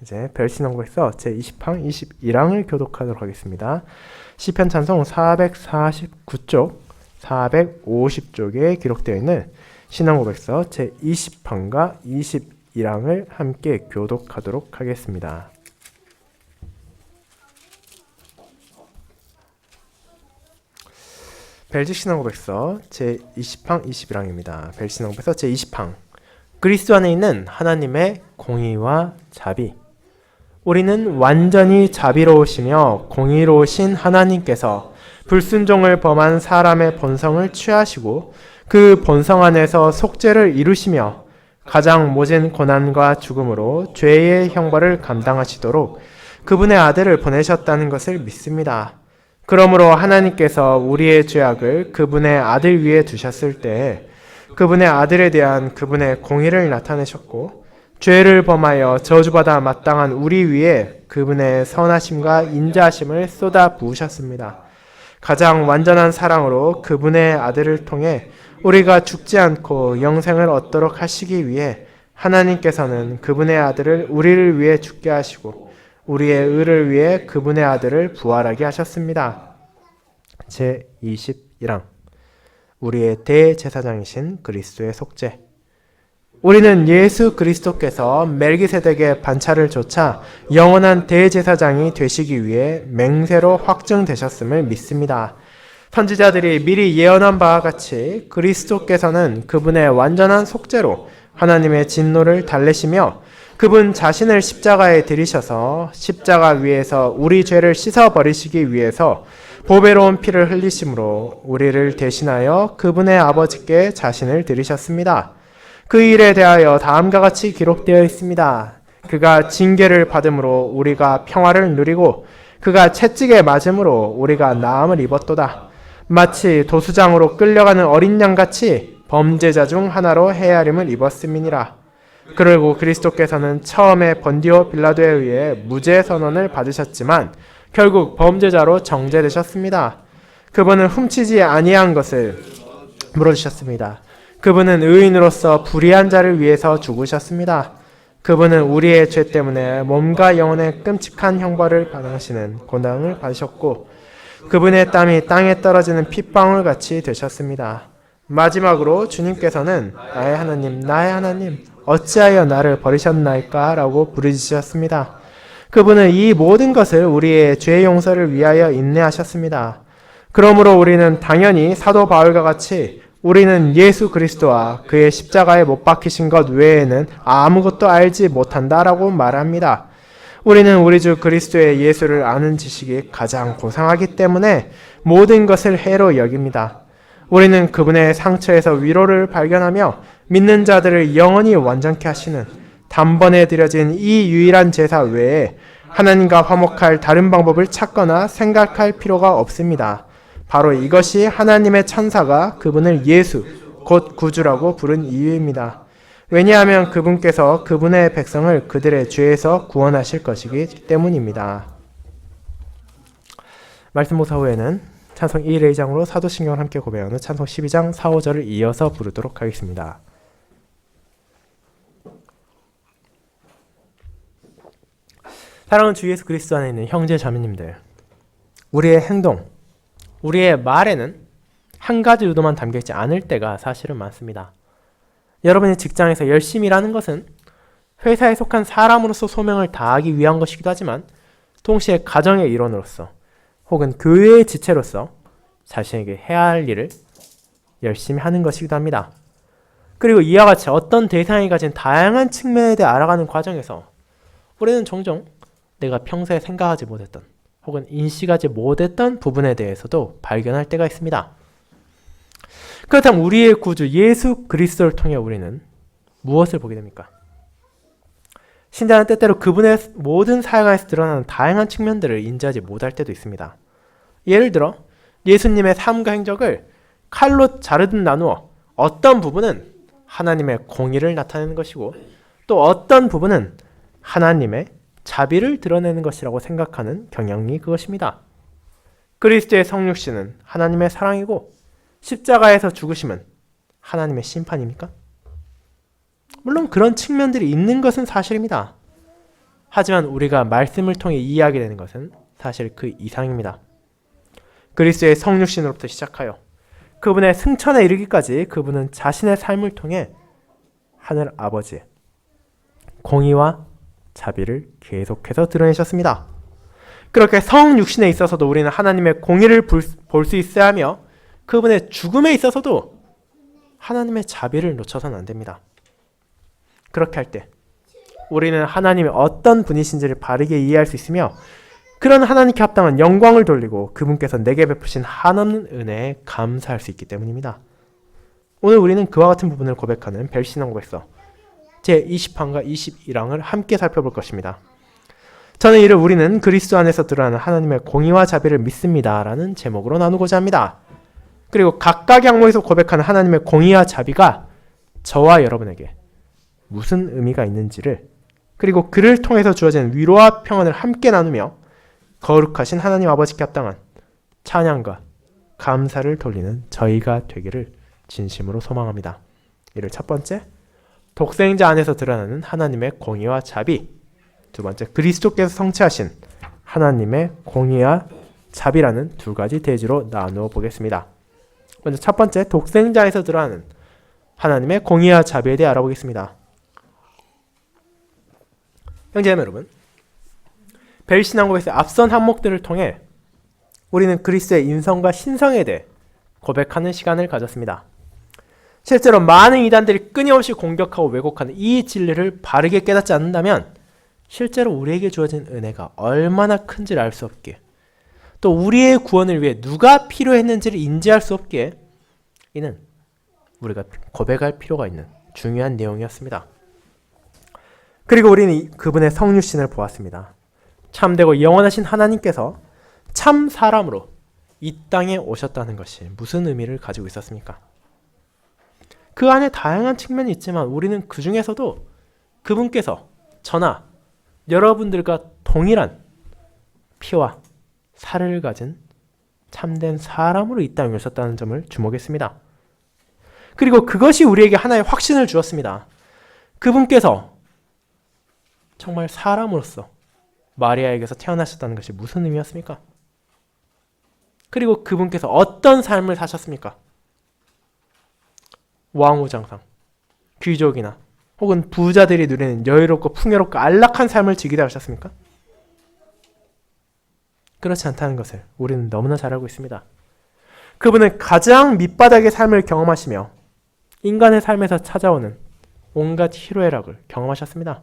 이제 별신앙고백서 제20강 21항을 교독하도록 하겠습니다. 시편 찬송 449쪽, 450쪽에 기록되어 있는 신앙고백서 제20항과 21항을 함께 교독하도록 하겠습니다. 벨즈 신앙고백서 제20항 21항입니다. 벨즈 신앙고백서 제20항. 그리스도 안에 있는 하나님의 공의와 자비. 우리는 완전히 자비로우시며 공의로우신 하나님께서 불순종을 범한 사람의 본성을 취하시고 그 본성 안에서 속죄를 이루시며 가장 모진 고난과 죽음으로 죄의 형벌을 감당하시도록 그분의 아들을 보내셨다는 것을 믿습니다. 그러므로 하나님께서 우리의 죄악을 그분의 아들 위에 두셨을 때 그분의 아들에 대한 그분의 공의를 나타내셨고 죄를 범하여 저주받아 마땅한 우리 위에 그분의 선하심과 인자하심을 쏟아 부으셨습니다. 가장 완전한 사랑으로 그분의 아들을 통해 우리가 죽지 않고 영생을 얻도록 하시기 위해 하나님께서는 그분의 아들을 우리를 위해 죽게 하시고 우리의 의를 위해 그분의 아들을 부활하게 하셨습니다. 제21항. 우리의 대제사장이신 그리스도의 속죄. 우리는 예수 그리스도께서 멜기세덱의 반차를 좇아 영원한 대제사장이 되시기 위해 맹세로 확증되셨음을 믿습니다. 선지자들이 미리 예언한 바와 같이 그리스도께서는 그분의 완전한 속죄로 하나님의 진노를 달래시며 그분 자신을 십자가에 들이셔서 십자가 위에서 우리 죄를 씻어버리시기 위해서 보배로운 피를 흘리심으로 우리를 대신하여 그분의 아버지께 자신을 들이셨습니다. 그 일에 대하여 다음과 같이 기록되어 있습니다. 그가 징계를 받음으로 우리가 평화를 누리고 그가 채찍에 맞음으로 우리가 나음을 입었도다. 마치 도수장으로 끌려가는 어린 양같이 범죄자 중 하나로 헤아림을 입었음이니라. 그리고 그리스도께서는 처음에 번디오 빌라도에 의해 무죄 선언을 받으셨지만 결국 범죄자로 정죄되셨습니다. 그분은 훔치지 아니한 것을 물어주셨습니다. 그분은 의인으로서 불의한 자를 위해서 죽으셨습니다. 그분은 우리의 죄 때문에 몸과 영혼의 끔찍한 형벌을 받으시는 고난을 받으셨고 그분의 땀이 땅에 떨어지는 핏방울 같이 되셨습니다. 마지막으로 주님께서는 나의 하나님, 나의 하나님, 어찌하여 나를 버리셨나이까? 라고 부르짖으셨습니다. 그분은 이 모든 것을 우리의 죄 용서를 위하여 인내하셨습니다. 그러므로 우리는 당연히 사도 바울과 같이 우리는 예수 그리스도와 그의 십자가에 못 박히신 것 외에는 아무것도 알지 못한다라고 말합니다. 우리는 우리 주 그리스도의 예수를 아는 지식이 가장 고상하기 때문에 모든 것을 해로 여깁니다. 우리는 그분의 상처에서 위로를 발견하며 믿는 자들을 영원히 완전케 하시는 단번에 드려진 이 유일한 제사 외에 하나님과 화목할 다른 방법을 찾거나 생각할 필요가 없습니다. 바로 이것이 하나님의 천사가 그분을 예수, 곧 구주라고 부른 이유입니다. 왜냐하면 그분께서 그분의 백성을 그들의 죄에서 구원하실 것이기 때문입니다. 말씀 묵상 후에는 찬송 1, 2장으로 사도신경을 함께 고백하는 찬송 12장 4, 5절을 이어서 부르도록 하겠습니다. 사랑하는 주 예수 그리스도 안에 있는 형제 자매님들, 우리의 행동, 우리의 말에는 한 가지 의도만 담겨있지 않을 때가 사실은 많습니다. 여러분이 직장에서 열심히 일하는 것은 회사에 속한 사람으로서 소명을 다하기 위한 것이기도 하지만 동시에 가정의 일원으로서 혹은 교회의 지체로서 자신에게 해야 할 일을 열심히 하는 것이기도 합니다. 그리고 이와 같이 어떤 대상이 가진 다양한 측면에 대해 알아가는 과정에서 우리는 종종 내가 평소에 생각하지 못했던 혹은 인식하지 못했던 부분에 대해서도 발견할 때가 있습니다. 그렇다면 우리의 구주 예수 그리스도를 통해 우리는 무엇을 보게 됩니까? 신자는 때때로 그분의 모든 사역 안에서 드러나는 다양한 측면들을 인지하지 못할 때도 있습니다. 예를 들어 예수님의 삶과 행적을 칼로 자르듯 나누어 어떤 부분은 하나님의 공의를 나타내는 것이고 또 어떤 부분은 하나님의 자비를 드러내는 것이라고 생각하는 경향이 그것입니다. 그리스도의 성육신은 하나님의 사랑이고 십자가에서 죽으심은 하나님의 심판입니까? 물론 그런 측면들이 있는 것은 사실입니다. 하지만 우리가 말씀을 통해 이해하게 되는 것은 사실 그 이상입니다. 그리스도의 성육신으로부터 시작하여 그분의 승천에 이르기까지 그분은 자신의 삶을 통해 하늘 아버지의 공의와 자비를 계속해서 드러내셨습니다. 그렇게 성육신에 있어서도 우리는 하나님의 공의를 볼 수 있어야 하며 그분의 죽음에 있어서도 하나님의 자비를 놓쳐서는 안 됩니다. 그렇게 할 때 우리는 하나님이 어떤 분이신지를 바르게 이해할 수 있으며 그런 하나님께 합당한 영광을 돌리고 그분께서 내게 베푸신 한없는 은혜에 감사할 수 있기 때문입니다. 오늘 우리는 그와 같은 부분을 고백하는 벨신앙 고백서 제20항과 21항을 함께 살펴볼 것입니다. 저는 이를 우리는 그리스도 안에서 드러나는 하나님의 공의와 자비를 믿습니다 라는 제목으로 나누고자 합니다. 그리고 각각의 항목에서 고백하는 하나님의 공의와 자비가 저와 여러분에게 무슨 의미가 있는지를 그리고 그를 통해서 주어진 위로와 평안을 함께 나누며 거룩하신 하나님 아버지께 합당한 찬양과 감사를 돌리는 저희가 되기를 진심으로 소망합니다. 이를 첫 번째, 독생자 안에서 드러나는 하나님의 공의와 자비, 두 번째, 그리스도께서 성취하신 하나님의 공의와 자비라는 두 가지 대지로 나누어 보겠습니다. 먼저 첫 번째, 독생자에서 드러나는 하나님의 공의와 자비에 대해 알아보겠습니다. 형제자매 여러분, 벨신앙고에서 앞선 항목들을 통해 우리는 그리스도의 인성과 신성에 대해 고백하는 시간을 가졌습니다. 실제로 많은 이단들이 끊임없이 공격하고 왜곡하는 이 진리를 바르게 깨닫지 않는다면 실제로 우리에게 주어진 은혜가 얼마나 큰지를 알 수 없기에 또 우리의 구원을 위해 누가 필요했는지를 인지할 수 없기에 이는 우리가 고백할 필요가 있는 중요한 내용이었습니다. 그리고 우리는 그분의 성육신을 보았습니다. 참되고 영원하신 하나님께서 참 사람으로 이 땅에 오셨다는 것이 무슨 의미를 가지고 있었습니까? 그 안에 다양한 측면이 있지만 우리는 그 중에서도 그분께서 저나 여러분들과 동일한 피와 살을 가진 참된 사람으로 이 땅에 오셨다는 점을 주목했습니다. 그리고 그것이 우리에게 하나의 확신을 주었습니다. 그분께서 정말 사람으로서 마리아에게서 태어나셨다는 것이 무슨 의미였습니까? 그리고 그분께서 어떤 삶을 사셨습니까? 왕후장상, 귀족이나 혹은 부자들이 누리는 여유롭고 풍요롭고 안락한 삶을 지기다 하셨습니까? 그렇지 않다는 것을 우리는 너무나 잘 알고 있습니다. 그분은 가장 밑바닥의 삶을 경험하시며 인간의 삶에서 찾아오는 온갖 희로애락을 경험하셨습니다.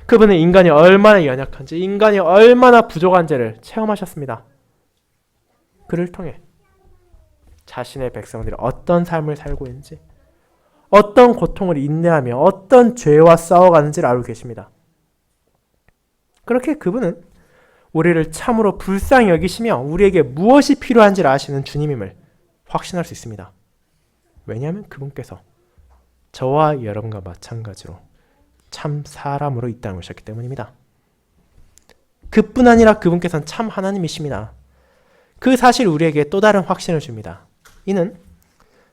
그분은 인간이 얼마나 연약한지, 인간이 얼마나 부족한지를 체험하셨습니다. 그를 통해 자신의 백성들이 어떤 삶을 살고 있는지, 어떤 고통을 인내하며 어떤 죄와 싸워가는지를 알고 계십니다. 그렇게 그분은 우리를 참으로 불쌍히 여기시며 우리에게 무엇이 필요한지를 아시는 주님임을 확신할 수 있습니다. 왜냐하면 그분께서 저와 여러분과 마찬가지로 참 사람으로 이 땅에 오셨기 때문입니다. 그뿐 아니라 그분께서는 참 하나님이십니다. 그 사실 우리에게 또 다른 확신을 줍니다. 이는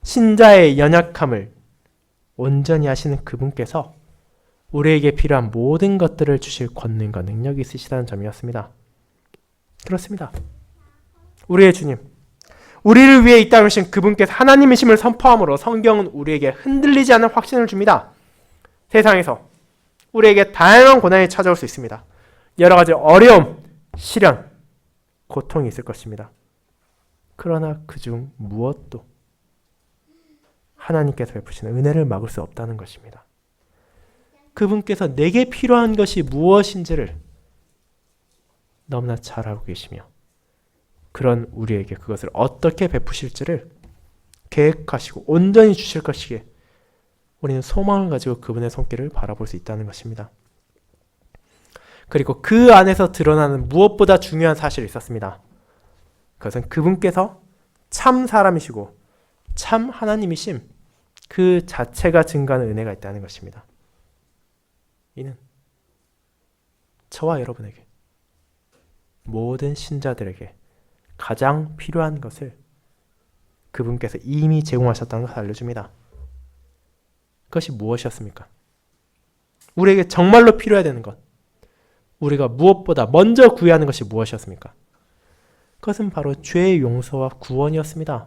신자의 연약함을 온전히 하시는 그분께서 우리에게 필요한 모든 것들을 주실 권능과 능력이 있으시다는 점이었습니다. 그렇습니다. 우리의 주님, 우리를 위해 이 땅에 오신 그분께서 하나님이심을 선포함으로 성경은 우리에게 흔들리지 않는 확신을 줍니다. 세상에서 우리에게 다양한 고난이 찾아올 수 있습니다. 여러 가지 어려움, 시련, 고통이 있을 것입니다. 그러나 그중 무엇도 하나님께서 베푸시는 은혜를 막을 수 없다는 것입니다. 그분께서 내게 필요한 것이 무엇인지를 너무나 잘 알고 계시며 그런 우리에게 그것을 어떻게 베푸실지를 계획하시고 온전히 주실 것이기에 우리는 소망을 가지고 그분의 손길을 바라볼 수 있다는 것입니다. 그리고 그 안에서 드러나는 무엇보다 중요한 사실이 있었습니다. 그것은 그분께서 참 사람이시고 참 하나님이심 그 자체가 증거하는 은혜가 있다는 것입니다. 이는 저와 여러분에게 모든 신자들에게 가장 필요한 것을 그분께서 이미 제공하셨다는 것을 알려줍니다. 그것이 무엇이었습니까? 우리에게 정말로 필요해야 되는 것, 우리가 무엇보다 먼저 구해야 하는 것이 무엇이었습니까? 그것은 바로 죄의 용서와 구원이었습니다.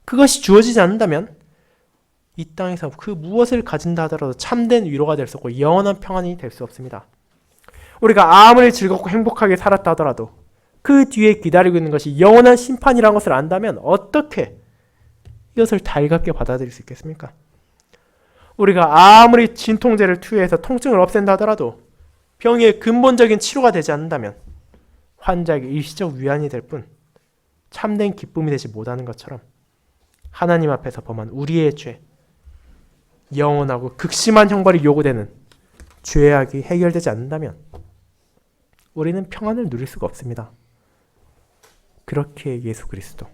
그것이 주어지지 않는다면 이 땅에서 그 무엇을 가진다 하더라도 참된 위로가 될 수 없고 영원한 평안이 될 수 없습니다. 우리가 아무리 즐겁고 행복하게 살았다 하더라도 그 뒤에 기다리고 있는 것이 영원한 심판이라는 것을 안다면 어떻게 이것을 달갑게 받아들일 수 있겠습니까? 우리가 아무리 진통제를 투여해서 통증을 없앤다 하더라도 병의 근본적인 치료가 되지 않는다면 환자에게 일시적 위안이 될 뿐 참된 기쁨이 되지 못하는 것처럼 하나님 앞에서 범한 우리의 죄, 영원하고 극심한 형벌이 요구되는 죄악이 해결되지 않는다면 우리는 평안을 누릴 수가 없습니다. 그렇게 예수 그리스도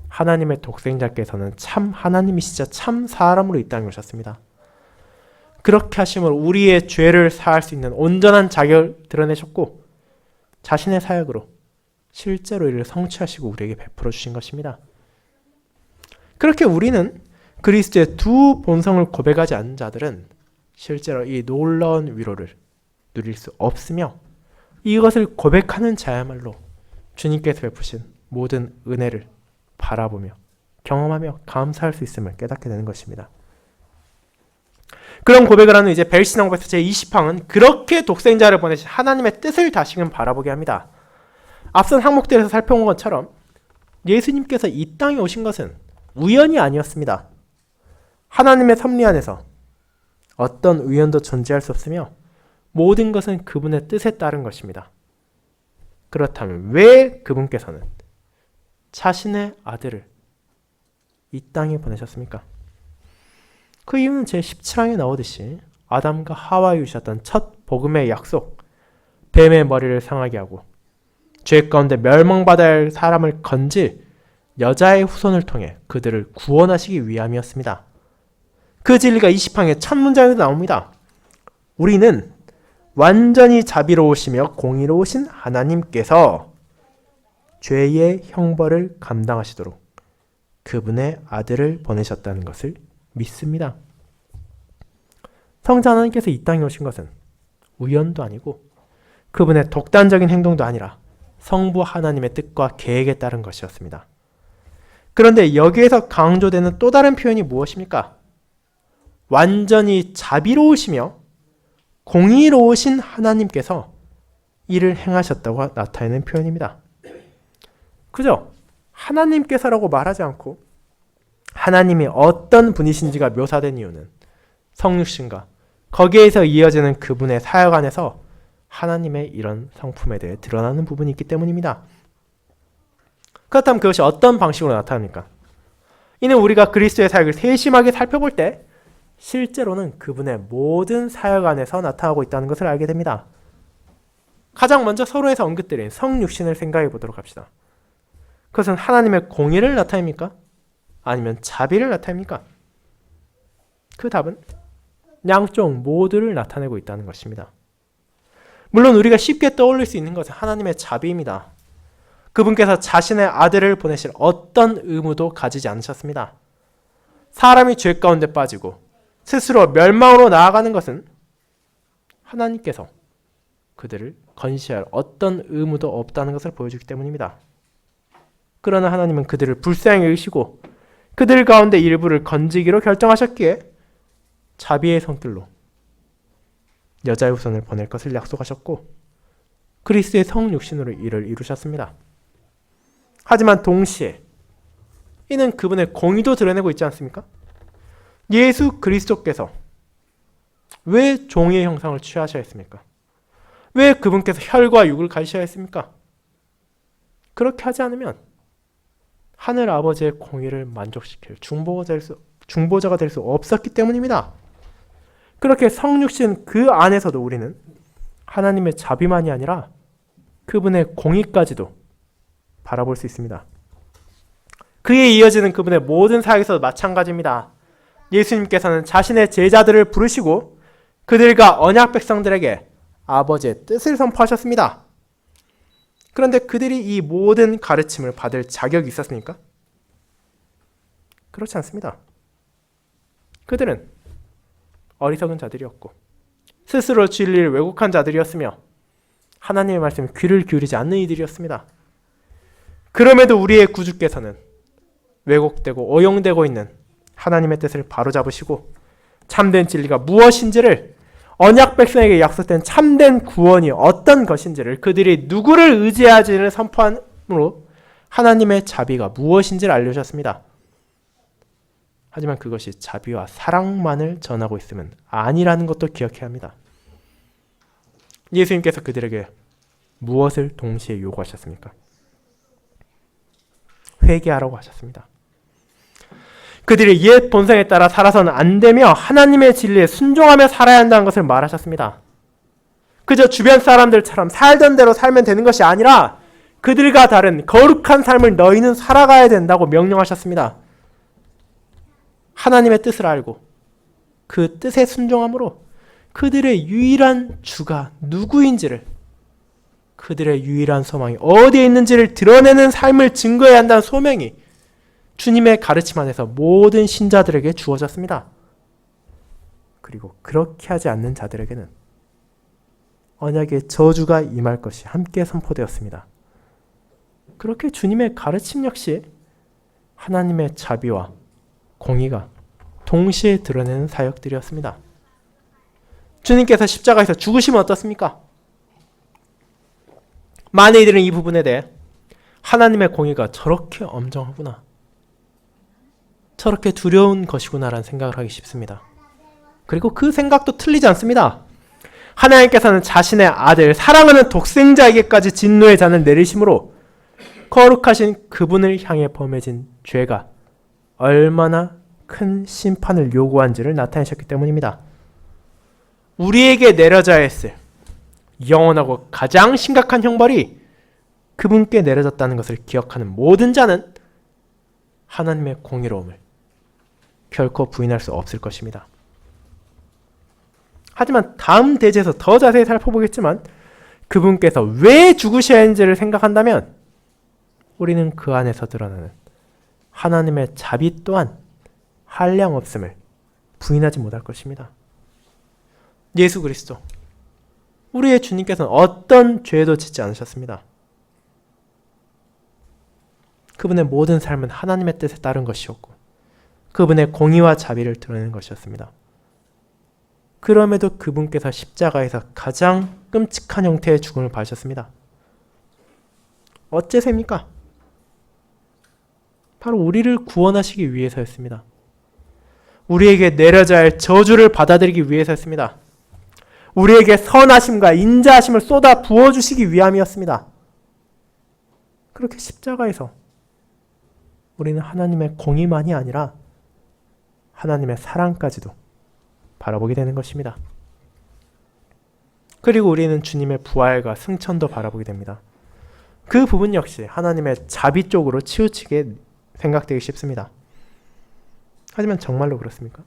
하나님의 독생자께서는 참 하나님이시자 참 사람으로 이 땅에 오셨습니다. 그렇게 하심으로 우리의 죄를 사할 수 있는 온전한 자격을 드러내셨고 자신의 사역으로 실제로 이를 성취하시고 우리에게 베풀어 주신 것입니다. 그렇게 우리는 그리스도의 두 본성을 고백하지 않는 자들은 실제로 이 놀라운 위로를 누릴 수 없으며 이것을 고백하는 자야말로 주님께서 베푸신 모든 은혜를 바라보며 경험하며 감사할 수 있음을 깨닫게 되는 것입니다. 그런 고백을 하는 이제 벨신왕후에서 제20항은 그렇게 독생자를 보내신 하나님의 뜻을 다시금 바라보게 합니다. 앞선 항목들에서 살펴본 것처럼 예수님께서 이 땅에 오신 것은 우연이 아니었습니다. 하나님의 섭리 안에서 어떤 우연도 존재할 수 없으며 모든 것은 그분의 뜻에 따른 것입니다. 그렇다면 왜 그분께서는 자신의 아들을 이 땅에 보내셨습니까? 그 이유는 제17항에 나오듯이 아담과 하와에 주셨던 첫 복음의 약속, 뱀의 머리를 상하게 하고 죄 가운데 멸망받아야 할 사람을 건질 여자의 후손을 통해 그들을 구원하시기 위함이었습니다. 그 진리가 20항의 첫 문장에서 나옵니다. 우리는 완전히 자비로우시며 공의로우신 하나님께서 죄의 형벌을 감당하시도록 그분의 아들을 보내셨다는 것을 믿습니다. 성자 하나님께서 이 땅에 오신 것은 우연도 아니고 그분의 독단적인 행동도 아니라 성부 하나님의 뜻과 계획에 따른 것이었습니다. 그런데 여기에서 강조되는 또 다른 표현이 무엇입니까? 완전히 자비로우시며 공의로우신 하나님께서 이를 행하셨다고 나타내는 표현입니다. 그죠? 하나님께서라고 말하지 않고 하나님이 어떤 분이신지가 묘사된 이유는 성육신과 거기에서 이어지는 그분의 사역 안에서 하나님의 이런 성품에 대해 드러나는 부분이 있기 때문입니다. 그렇다면 그것이 어떤 방식으로 나타납니까? 이는 우리가 그리스도의 사역을 세심하게 살펴볼 때 실제로는 그분의 모든 사역 안에서 나타나고 있다는 것을 알게 됩니다. 가장 먼저 서론에서 언급드린 성육신을 생각해 보도록 합시다. 그것은 하나님의 공의를 나타냅니까? 아니면 자비를 나타냅니까? 그 답은 양쪽 모두를 나타내고 있다는 것입니다. 물론 우리가 쉽게 떠올릴 수 있는 것은 하나님의 자비입니다. 그분께서 자신의 아들을 보내실 어떤 의무도 가지지 않으셨습니다. 사람이 죄 가운데 빠지고 스스로 멸망으로 나아가는 것은 하나님께서 그들을 건시할 어떤 의무도 없다는 것을 보여주기 때문입니다. 그러나 하나님은 그들을 불쌍히 여기시고 그들 가운데 일부를 건지기로 결정하셨기에 자비의 손길로 여자의 후손을 보낼 것을 약속하셨고 그리스도의 성육신으로 이를 이루셨습니다. 하지만 동시에 이는 그분의 공의도 드러내고 있지 않습니까? 예수 그리스도께서 왜 종의 형상을 취하셔야 했습니까? 왜 그분께서 혈과 육을 가지셔야 했습니까? 그렇게 하지 않으면 하늘 아버지의 공의를 만족시킬 중보자가 될 수 없었기 때문입니다. 그렇게 성육신 그 안에서도 우리는 하나님의 자비만이 아니라 그분의 공의까지도 바라볼 수 있습니다. 그에 이어지는 그분의 모든 사역에서도 마찬가지입니다. 예수님께서는 자신의 제자들을 부르시고 그들과 언약 백성들에게 아버지의 뜻을 선포하셨습니다. 그런데 그들이 이 모든 가르침을 받을 자격이 있었습니까? 그렇지 않습니다. 그들은 어리석은 자들이었고 스스로 진리를 왜곡한 자들이었으며 하나님의 말씀에 귀를 기울이지 않는 이들이었습니다. 그럼에도 우리의 구주께서는 왜곡되고 오용되고 있는 하나님의 뜻을 바로잡으시고 참된 진리가 무엇인지를, 언약 백성에게 약속된 참된 구원이 어떤 것인지를, 그들이 누구를 의지하지를 선포함으로 하나님의 자비가 무엇인지를 알려주셨습니다. 하지만 그것이 자비와 사랑만을 전하고 있으면 아니라는 것도 기억해야 합니다. 예수님께서 그들에게 무엇을 동시에 요구하셨습니까? 회개하라고 하셨습니다. 그들이 옛 본성에 따라 살아서는 안 되며 하나님의 진리에 순종하며 살아야 한다는 것을 말하셨습니다. 그저 주변 사람들처럼 살던 대로 살면 되는 것이 아니라 그들과 다른 거룩한 삶을 너희는 살아가야 된다고 명령하셨습니다. 하나님의 뜻을 알고 그 뜻에 순종함으로 그들의 유일한 주가 누구인지를, 그들의 유일한 소망이 어디에 있는지를 드러내는 삶을 증거해야 한다는 소명이 주님의 가르침 안에서 모든 신자들에게 주어졌습니다. 그리고 그렇게 하지 않는 자들에게는 언약의 저주가 임할 것이 함께 선포되었습니다. 그렇게 주님의 가르침 역시 하나님의 자비와 공의가 동시에 드러내는 사역들이었습니다. 주님께서 십자가에서 죽으시면 어떻습니까? 많은 이들은 이 부분에 대해 하나님의 공의가 저렇게 엄정하구나, 저렇게 두려운 것이구나라는 생각을 하기 쉽습니다. 그리고 그 생각도 틀리지 않습니다. 하나님께서는 자신의 아들, 사랑하는 독생자에게까지 진노의 잔을 내리심으로 거룩하신 그분을 향해 범해진 죄가 얼마나 큰 심판을 요구한지를 나타내셨기 때문입니다. 우리에게 내려져야 했을 영원하고 가장 심각한 형벌이 그분께 내려졌다는 것을 기억하는 모든 자는 하나님의 공의로움을 결코 부인할 수 없을 것입니다. 하지만 다음 대제에서 더 자세히 살펴보겠지만 그분께서 왜 죽으셔야 하는지를 생각한다면 우리는 그 안에서 드러나는 하나님의 자비 또한 한량없음을 부인하지 못할 것입니다. 예수 그리스도, 우리의 주님께서는 어떤 죄도 짓지 않으셨습니다. 그분의 모든 삶은 하나님의 뜻에 따른 것이었고 그분의 공의와 자비를 드러내는 것이었습니다. 그럼에도 그분께서 십자가에서 가장 끔찍한 형태의 죽음을 받으셨습니다. 어째서입니까? 바로 우리를 구원하시기 위해서였습니다. 우리에게 내려져야 할 저주를 받아들이기 위해서였습니다. 우리에게 선하심과 인자하심을 쏟아 부어주시기 위함이었습니다. 그렇게 십자가에서 우리는 하나님의 공의만이 아니라 하나님의 사랑까지도 바라보게 되는 것입니다. 그리고 우리는 주님의 부활과 승천도 바라보게 됩니다. 그 부분 역시 하나님의 자비 쪽으로 치우치게 생각되기 쉽습니다. 하지만 정말로 그렇습니까?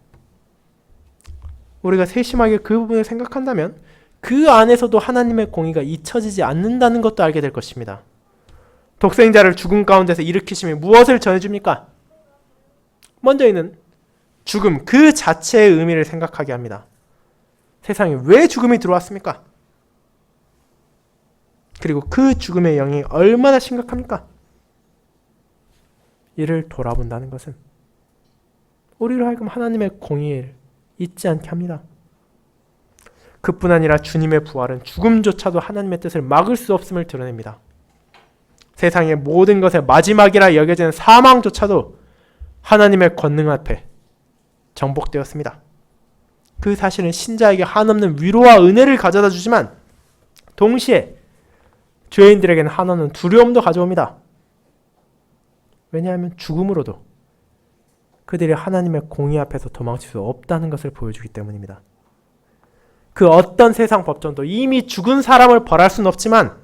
우리가 세심하게 그 부분을 생각한다면 그 안에서도 하나님의 공의가 잊혀지지 않는다는 것도 알게 될 것입니다. 독생자를 죽음 가운데서 일으키심이 무엇을 전해줍니까? 먼저 이는 죽음 그 자체의 의미를 생각하게 합니다. 세상에 왜 죽음이 들어왔습니까? 그리고 그 죽음의 영이 얼마나 심각합니까? 이를 돌아본다는 것은 우리로 하여금 하나님의 공의를 잊지 않게 합니다. 그뿐 아니라 주님의 부활은 죽음조차도 하나님의 뜻을 막을 수 없음을 드러냅니다. 세상의 모든 것의 마지막이라 여겨지는 사망조차도 하나님의 권능 앞에 정복되었습니다. 그 사실은 신자에게 한없는 위로와 은혜를 가져다 주지만 동시에 죄인들에게는 한없는 두려움도 가져옵니다. 왜냐하면 죽음으로도 그들이 하나님의 공의 앞에서 도망칠 수 없다는 것을 보여주기 때문입니다. 그 어떤 세상 법정도 이미 죽은 사람을 벌할 수는 없지만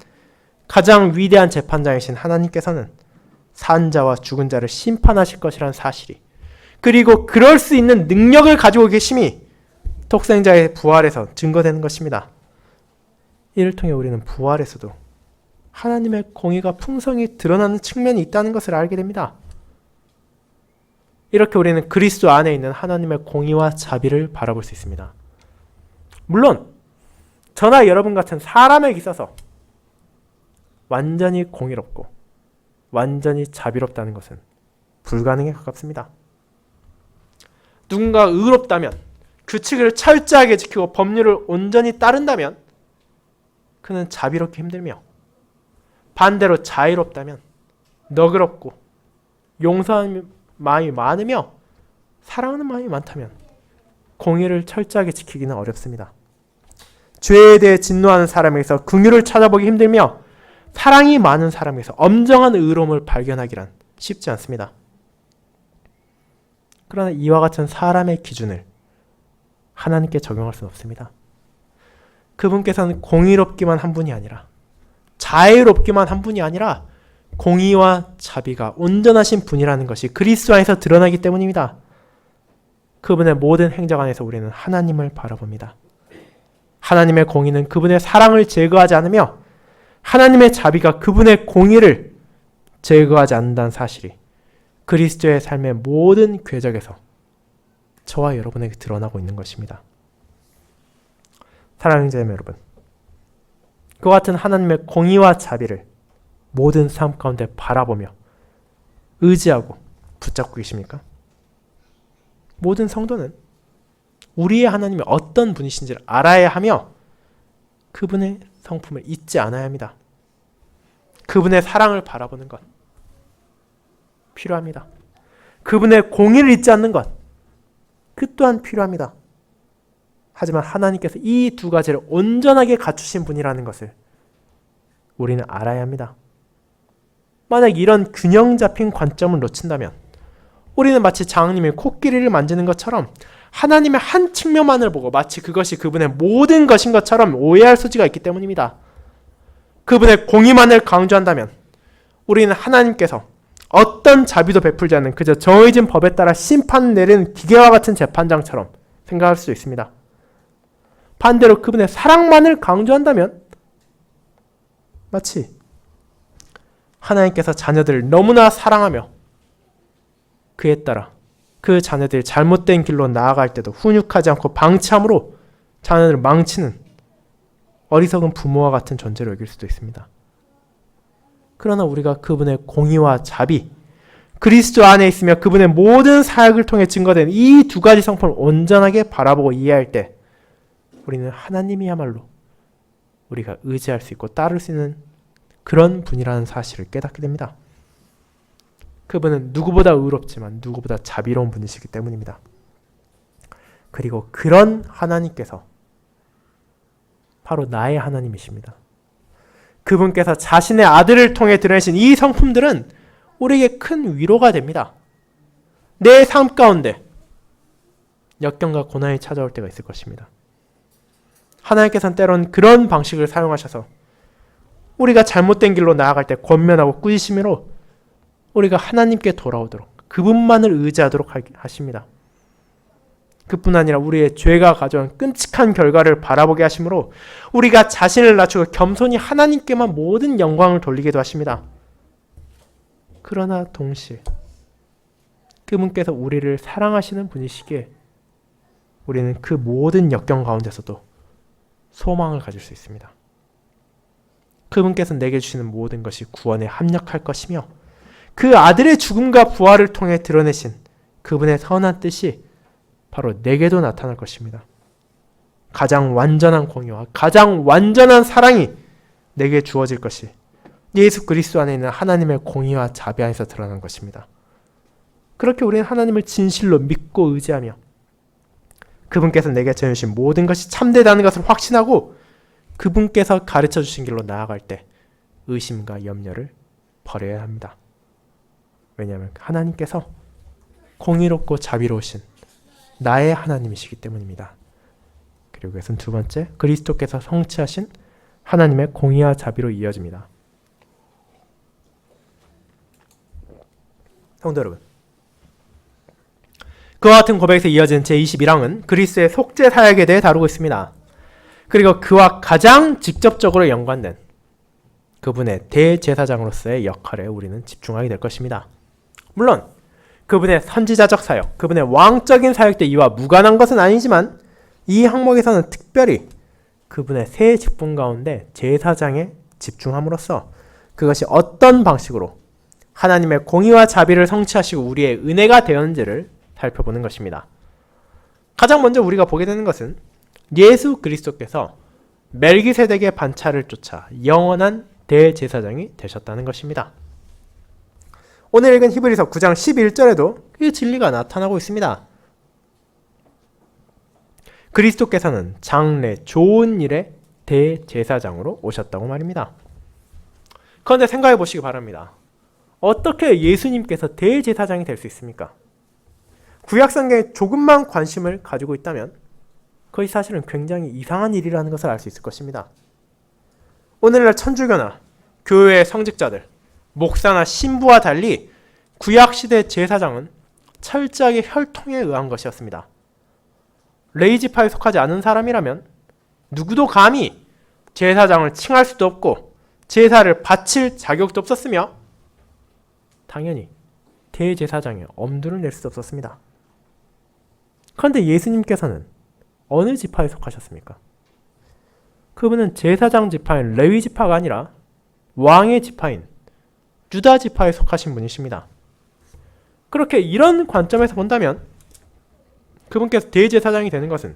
가장 위대한 재판장이신 하나님께서는 산 자와 죽은 자를 심판하실 것이라는 사실이, 그리고 그럴 수 있는 능력을 가지고 계심이 독생자의 부활에서 증거되는 것입니다. 이를 통해 우리는 부활에서도 하나님의 공의가 풍성히 드러나는 측면이 있다는 것을 알게 됩니다. 이렇게 우리는 그리스도 안에 있는 하나님의 공의와 자비를 바라볼 수 있습니다. 물론 저나 여러분 같은 사람에게 있어서 완전히 공의롭고 완전히 자비롭다는 것은 불가능에 가깝습니다. 누군가 의롭다면, 규칙을 철저하게 지키고 법률을 온전히 따른다면 그는 자비롭기 힘들며, 반대로 자유롭다면, 너그럽고 용서하는 마음이 많으며 사랑하는 마음이 많다면 공의를 철저하게 지키기는 어렵습니다. 죄에 대해 진노하는 사람에게서 긍휼을 찾아보기 힘들며 사랑이 많은 사람에게서 엄정한 의로움을 발견하기란 쉽지 않습니다. 그러나 이와 같은 사람의 기준을 하나님께 적용할 수는 없습니다. 그분께서는 공의롭기만 한 분이 아니라, 자유롭기만 한 분이 아니라 공의와 자비가 온전하신 분이라는 것이 그리스도 안에서 드러나기 때문입니다. 그분의 모든 행적 안에서 우리는 하나님을 바라봅니다. 하나님의 공의는 그분의 사랑을 제거하지 않으며 하나님의 자비가 그분의 공의를 제거하지 않는다는 사실이 그리스도의 삶의 모든 궤적에서 저와 여러분에게 드러나고 있는 것입니다. 사랑하는 자매 여러분, 그와 같은 하나님의 공의와 자비를 모든 삶 가운데 바라보며 의지하고 붙잡고 계십니까? 모든 성도는 우리의 하나님이 어떤 분이신지를 알아야 하며 그분의 성품을 잊지 않아야 합니다. 그분의 사랑을 바라보는 것 필요합니다. 그분의 공의를 잊지 않는 것, 그 또한 필요합니다. 하지만 하나님께서 이 두 가지를 온전하게 갖추신 분이라는 것을 우리는 알아야 합니다. 만약 이런 균형 잡힌 관점을 놓친다면 우리는 마치 장님이 코끼리를 만지는 것처럼 하나님의 한 측면만을 보고 마치 그것이 그분의 모든 것인 것처럼 오해할 소지가 있기 때문입니다. 그분의 공의만을 강조한다면 우리는 하나님께서 어떤 자비도 베풀지 않는 그저 정해진 법에 따라 심판 내리는 기계와 같은 재판장처럼 생각할 수 있습니다. 반대로 그분의 사랑만을 강조한다면 마치 하나님께서 자녀들을 너무나 사랑하며 그에 따라 그 자녀들이 잘못된 길로 나아갈 때도 훈육하지 않고 방치함으로 자녀들을 망치는 어리석은 부모와 같은 존재로 여길 수도 있습니다. 그러나 우리가 그분의 공의와 자비, 그리스도 안에 있으며 그분의 모든 사역을 통해 증거된 이 두 가지 성품을 온전하게 바라보고 이해할 때 우리는 하나님이야말로 우리가 의지할 수 있고 따를 수 있는 그런 분이라는 사실을 깨닫게 됩니다. 그분은 누구보다 의롭지만 누구보다 자비로운 분이시기 때문입니다. 그리고 그런 하나님께서 바로 나의 하나님이십니다. 그분께서 자신의 아들을 통해 드러내신 이 성품들은 우리에게 큰 위로가 됩니다. 내 삶 가운데 역경과 고난이 찾아올 때가 있을 것입니다. 하나님께서는 때론 그런 방식을 사용하셔서 우리가 잘못된 길로 나아갈 때 권면하고 꾸짖음으로 우리가 하나님께 돌아오도록 그분만을 의지하도록 하십니다. 그뿐 아니라 우리의 죄가 가져온 끔찍한 결과를 바라보게 하심으로 우리가 자신을 낮추고 겸손히 하나님께만 모든 영광을 돌리기도 하십니다. 그러나 동시에 그분께서 우리를 사랑하시는 분이시기에 우리는 그 모든 역경 가운데서도 소망을 가질 수 있습니다. 그분께서 내게 주시는 모든 것이 구원에 합력할 것이며 그 아들의 죽음과 부활을 통해 드러내신 그분의 선한 뜻이 바로 내게도 나타날 것입니다. 가장 완전한 공의와 가장 완전한 사랑이 내게 주어질 것이 예수 그리스도 안에 있는 하나님의 공의와 자비 안에서 드러난 것입니다. 그렇게 우리는 하나님을 진실로 믿고 의지하며 그분께서 내게 전해주신 모든 것이 참되다는 것을 확신하고 그분께서 가르쳐 주신 길로 나아갈 때 의심과 염려를 버려야 합니다. 왜냐하면 하나님께서 공의롭고 자비로우신 나의 하나님이시기 때문입니다. 그리고 이것은 두 번째, 그리스도께서 성취하신 하나님의 공의와 자비로 이어집니다. 성도 여러분, 그와 같은 고백에서 이어진 제21항은 그리스도의 속죄 사역에 대해 다루고 있습니다. 그리고 그와 가장 직접적으로 연관된 그분의 대제사장으로서의 역할에 우리는 집중하게 될 것입니다. 물론 그분의 선지자적 사역, 그분의 왕적인 사역도 이와 무관한 것은 아니지만 이 항목에서는 특별히 그분의 세 직분 가운데 제사장에 집중함으로써 그것이 어떤 방식으로 하나님의 공의와 자비를 성취하시고 우리의 은혜가 되었는지를 살펴보는 것입니다. 가장 먼저 우리가 보게 되는 것은 예수 그리스도께서 멜기세덱의 반차를 쫓아 영원한 대제사장이 되셨다는 것입니다. 오늘 읽은 히브리서 9장 11절에도 그 진리가 나타나고 있습니다. 그리스도께서는 장래 좋은 일의 대제사장으로 오셨다고 말입니다. 그런데 생각해 보시기 바랍니다. 어떻게 예수님께서 대제사장이 될 수 있습니까? 구약성경에 조금만 관심을 가지고 있다면 그것이 사실은 굉장히 이상한 일이라는 것을 알 수 있을 것입니다. 오늘날 천주교나 교회의 성직자들, 목사나 신부와 달리 구약시대 제사장은 철저하게 혈통에 의한 것이었습니다. 레위지파에 속하지 않은 사람이라면 누구도 감히 제사장을 칭할 수도 없고 제사를 바칠 자격도 없었으며 당연히 대제사장의 엄두를 낼 수 없었습니다. 그런데 예수님께서는 어느 지파에 속하셨습니까? 그분은 제사장 지파인 레위 지파가 아니라 왕의 지파인 유다 지파에 속하신 분이십니다. 그렇게 이런 관점에서 본다면 그분께서 대제사장이 되는 것은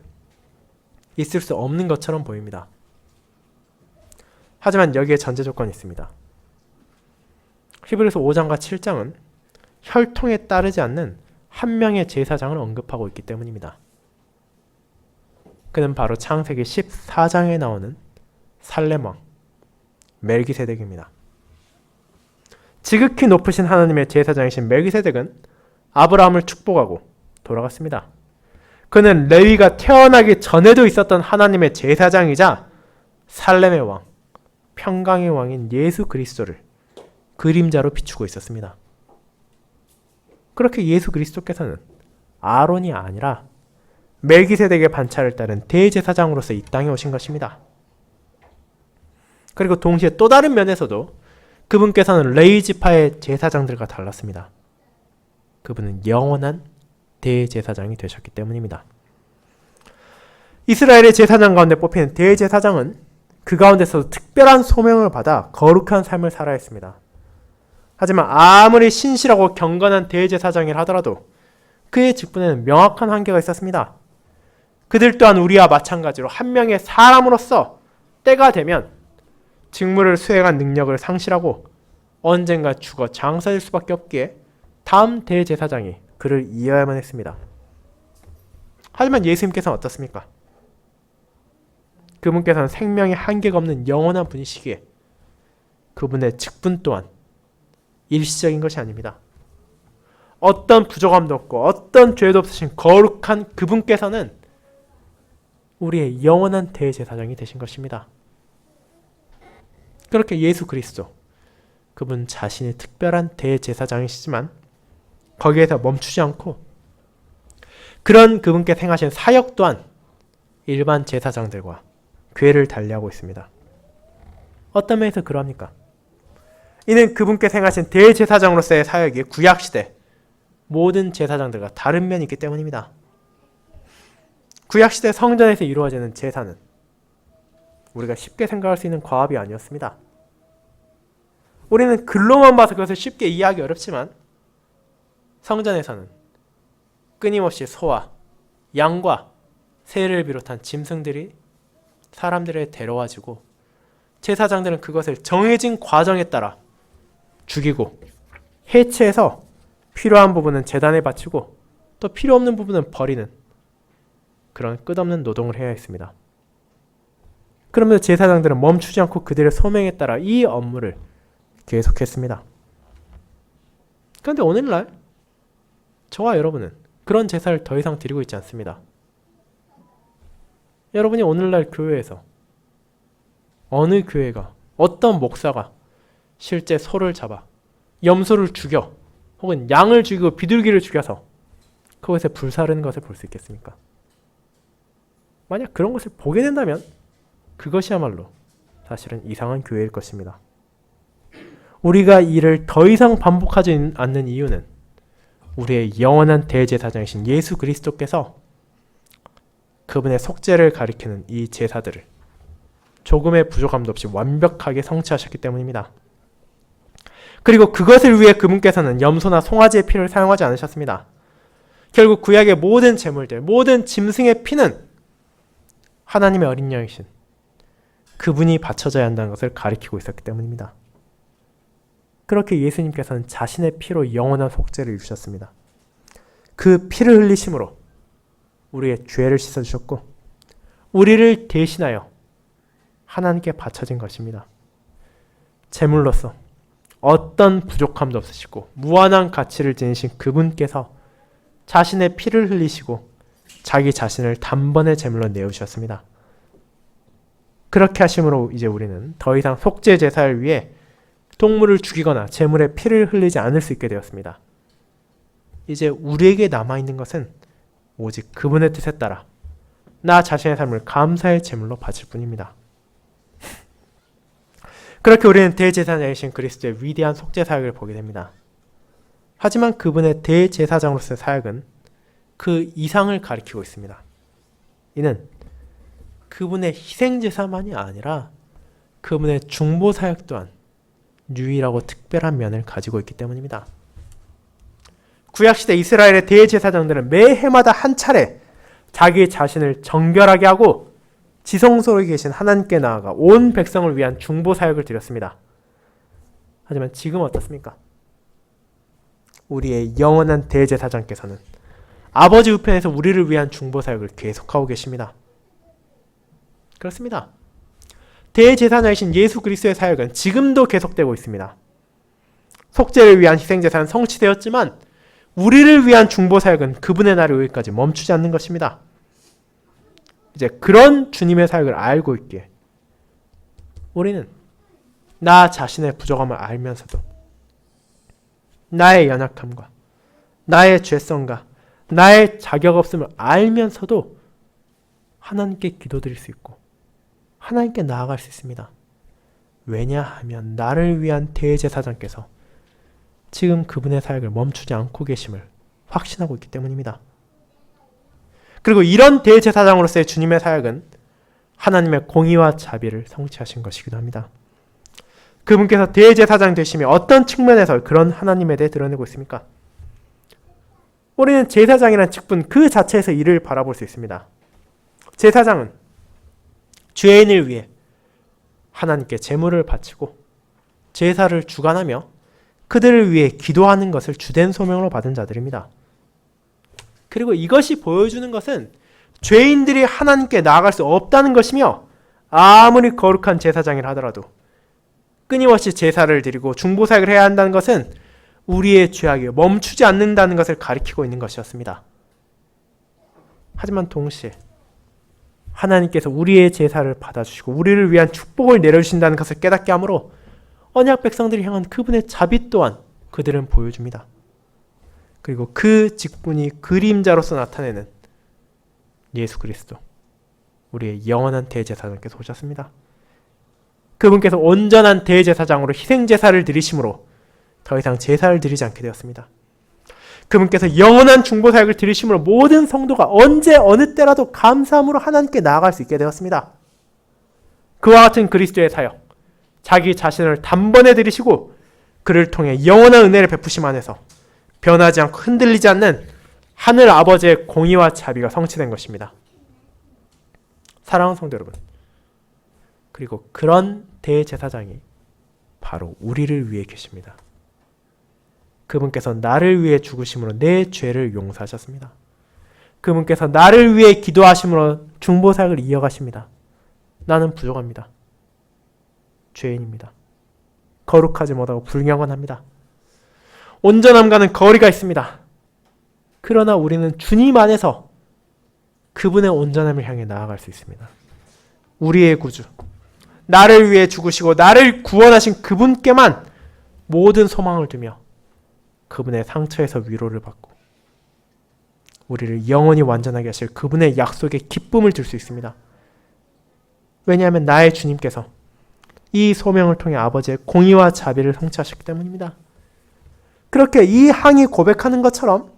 있을 수 없는 것처럼 보입니다. 하지만 여기에 전제 조건이 있습니다. 히브리서 5장과 7장은 혈통에 따르지 않는 한 명의 제사장을 언급하고 있기 때문입니다. 그는 바로 창세기 14장에 나오는 살렘왕 멜기세덱입니다. 지극히 높으신 하나님의 제사장이신 멜기세덱은 아브라함을 축복하고 돌아갔습니다. 그는 레위가 태어나기 전에도 있었던 하나님의 제사장이자 살렘의 왕, 평강의 왕인 예수 그리스도를 그림자로 비추고 있었습니다. 그렇게 예수 그리스도께서는 아론이 아니라 멜기세덱의 반차를 따른 대제사장으로서 이 땅에 오신 것입니다. 그리고 동시에 또 다른 면에서도 그분께서는 레위 지파의 제사장들과 달랐습니다. 그분은 영원한 대제사장이 되셨기 때문입니다. 이스라엘의 제사장 가운데 뽑히는 대제사장은 그 가운데서도 특별한 소명을 받아 거룩한 삶을 살아야 했습니다. 하지만 아무리 신실하고 경건한 대제사장이라 하더라도 그의 직분에는 명확한 한계가 있었습니다. 그들 또한 우리와 마찬가지로 한 명의 사람으로서 때가 되면 직무를 수행한 능력을 상실하고 언젠가 죽어 장사될 수밖에 없기에 다음 대제사장이 그를 이어야만 했습니다. 하지만 예수님께서는 어떻습니까? 그분께서는 생명에 한계가 없는 영원한 분이시기에 그분의 직분 또한 일시적인 것이 아닙니다. 어떤 부족함도 없고 어떤 죄도 없으신 거룩한 그분께서는 우리의 영원한 대제사장이 되신 것입니다. 그렇게 예수 그리스도, 그분 자신이 특별한 대제사장이시지만 거기에서 멈추지 않고 그런 그분께 행하신 사역 또한 일반 제사장들과 궤를 달리하고 있습니다. 어떤 면에서 그러합니까? 이는 그분께 행하신 대제사장으로서의 사역이 구약시대 모든 제사장들과 다른 면이 있기 때문입니다. 구약시대 성전에서 이루어지는 제사는 우리가 쉽게 생각할 수 있는 과업이 아니었습니다. 우리는 글로만 봐서 그것을 쉽게 이해하기 어렵지만 성전에서는 끊임없이 소와 양과 새를 비롯한 짐승들이 사람들에 데려와지고 제사장들은 그것을 정해진 과정에 따라 죽이고 해체해서 필요한 부분은 제단에 바치고 또 필요 없는 부분은 버리는 그런 끝없는 노동을 해야 했습니다. 그러면서 제사장들은 멈추지 않고 그들의 소명에 따라 이 업무를 계속했습니다. 그런데 오늘날 저와 여러분은 그런 제사를 더 이상 드리고 있지 않습니다. 여러분이 오늘날 교회에서 어느 교회가 어떤 목사가 실제 소를 잡아 염소를 죽여 혹은 양을 죽이고 비둘기를 죽여서 그것에 불사르는 것을 볼 수 있겠습니까? 만약 그런 것을 보게 된다면 그것이야말로 사실은 이상한 교회일 것입니다. 우리가 이를 더 이상 반복하지 않는 이유는 우리의 영원한 대제사장이신 예수 그리스도께서 그분의 속죄를 가리키는 이 제사들을 조금의 부족함도 없이 완벽하게 성취하셨기 때문입니다. 그리고 그것을 위해 그분께서는 염소나 송아지의 피를 사용하지 않으셨습니다. 결국 구약의 모든 제물들, 모든 짐승의 피는 하나님의 어린 양이신 그분이 바쳐져야 한다는 것을 가리키고 있었기 때문입니다. 그렇게 예수님께서는 자신의 피로 영원한 속죄를 이루셨습니다. 그 피를 흘리심으로 우리의 죄를 씻어주셨고 우리를 대신하여 하나님께 바쳐진 것입니다. 제물로서 어떤 부족함도 없으시고 무한한 가치를 지니신 그분께서 자신의 피를 흘리시고 자기 자신을 단번에 제물로 내어주셨습니다. 그렇게 하심으로 이제 우리는 더 이상 속죄 제사를 위해 동물을 죽이거나 제물의 피를 흘리지 않을 수 있게 되었습니다. 이제 우리에게 남아있는 것은 오직 그분의 뜻에 따라 나 자신의 삶을 감사의 제물로 바칠 뿐입니다. 그렇게 우리는 대제사장이신 그리스도의 위대한 속죄 사역을 보게 됩니다. 하지만 그분의 대제사장으로서의 사역은 그 이상을 가리키고 있습니다. 이는 그분의 희생제사만이 아니라 그분의 중보사역 또한 유일하고 특별한 면을 가지고 있기 때문입니다. 구약시대 이스라엘의 대제사장들은 매 해마다 한 차례 자기 자신을 정결하게 하고 지성소에 계신 하나님께 나아가 온 백성을 위한 중보사역을 드렸습니다. 하지만 지금 어떻습니까? 우리의 영원한 대제사장께서는 아버지 우편에서 우리를 위한 중보사역을 계속하고 계십니다. 그렇습니다. 대제사장이신 예수 그리스도의 사역은 지금도 계속되고 있습니다. 속죄를 위한 희생제사는 성취되었지만 우리를 위한 중보사역은 그분의 날이 오기까지 멈추지 않는 것입니다. 이제 그런 주님의 사역을 알고 있기에 우리는 나 자신의 부족함을 알면서도 나의 연약함과 나의 죄성과 나의 자격 없음을 알면서도 하나님께 기도드릴 수 있고 하나님께 나아갈 수 있습니다. 왜냐하면 나를 위한 대제사장께서 지금 그분의 사역을 멈추지 않고 계심을 확신하고 있기 때문입니다. 그리고 이런 대제사장으로서의 주님의 사역은 하나님의 공의와 자비를 성취하신 것이기도 합니다. 그분께서 대제사장 되시며 어떤 측면에서 그런 하나님에 대해 드러내고 있습니까? 우리는 제사장이라는 직분 그 자체에서 이를 바라볼 수 있습니다. 제사장은 죄인을 위해 하나님께 제물을 바치고 제사를 주관하며 그들을 위해 기도하는 것을 주된 소명으로 받은 자들입니다. 그리고 이것이 보여주는 것은 죄인들이 하나님께 나아갈 수 없다는 것이며 아무리 거룩한 제사장이라 하더라도 끊임없이 제사를 드리고 중보사역을 해야 한다는 것은 우리의 죄악이 멈추지 않는다는 것을 가리키고 있는 것이었습니다. 하지만 동시에 하나님께서 우리의 제사를 받아주시고 우리를 위한 축복을 내려주신다는 것을 깨닫게 하므로 언약 백성들이 향한 그분의 자비 또한 그들은 보여줍니다. 그리고 그 직분이 그림자로서 나타내는 예수 그리스도, 우리의 영원한 대제사장께서 오셨습니다. 그분께서 온전한 대제사장으로 희생제사를 드리심으로 더 이상 제사를 드리지 않게 되었습니다. 그분께서 영원한 중보사역을 드리심으로 모든 성도가 언제 어느 때라도 감사함으로 하나님께 나아갈 수 있게 되었습니다. 그와 같은 그리스도의 사역, 자기 자신을 단번에 드리시고 그를 통해 영원한 은혜를 베푸심 안에서 변하지 않고 흔들리지 않는 하늘 아버지의 공의와 자비가 성취된 것입니다. 사랑하는 성도 여러분, 그리고 그런 대제사장이 바로 우리를 위해 계십니다. 그분께서 나를 위해 죽으심으로 내 죄를 용서하셨습니다. 그분께서 나를 위해 기도하심으로 중보사역을 이어가십니다. 나는 부족합니다. 죄인입니다. 거룩하지 못하고 불경건합니다. 온전함과는 거리가 있습니다. 그러나 우리는 주님 안에서 그분의 온전함을 향해 나아갈 수 있습니다. 우리의 구주, 나를 위해 죽으시고 나를 구원하신 그분께만 모든 소망을 두며 그분의 상처에서 위로를 받고 우리를 영원히 완전하게 하실 그분의 약속에 기쁨을 줄 수 있습니다. 왜냐하면 나의 주님께서 이 소명을 통해 아버지의 공의와 자비를 성취하셨기 때문입니다. 그렇게 이 항이 고백하는 것처럼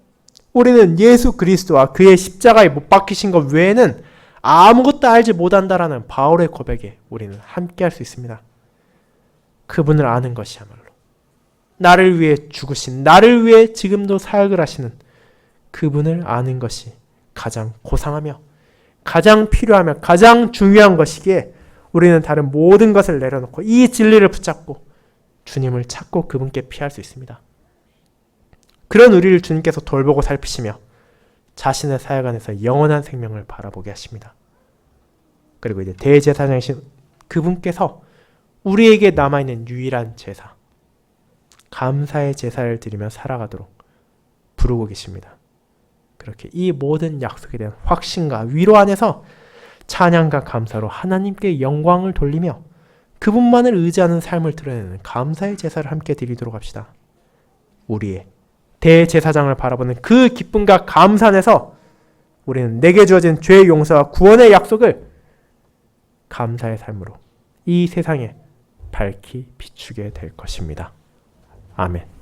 우리는 예수 그리스도와 그의 십자가에 못 박히신 것 외에는 아무것도 알지 못한다라는 바울의 고백에 우리는 함께할 수 있습니다. 그분을 아는 것이야말로 나를 위해 죽으신, 나를 위해 지금도 사역을 하시는 그분을 아는 것이 가장 고상하며 가장 필요하며 가장 중요한 것이기에 우리는 다른 모든 것을 내려놓고 이 진리를 붙잡고 주님을 찾고 그분께 피할 수 있습니다. 그런 우리를 주님께서 돌보고 살피시며 자신의 사역 안에서 영원한 생명을 바라보게 하십니다. 그리고 이제 대제사장이신 그분께서 우리에게 남아있는 유일한 제사, 감사의 제사를 드리며 살아가도록 부르고 계십니다. 그렇게 이 모든 약속에 대한 확신과 위로 안에서 찬양과 감사로 하나님께 영광을 돌리며 그분만을 의지하는 삶을 드러내는 감사의 제사를 함께 드리도록 합시다. 우리의 대제사장을 바라보는 그 기쁨과 감사 안에서 우리는 내게 주어진 죄의 용서와 구원의 약속을 감사의 삶으로 이 세상에 밝히 비추게 될 것입니다. 아멘.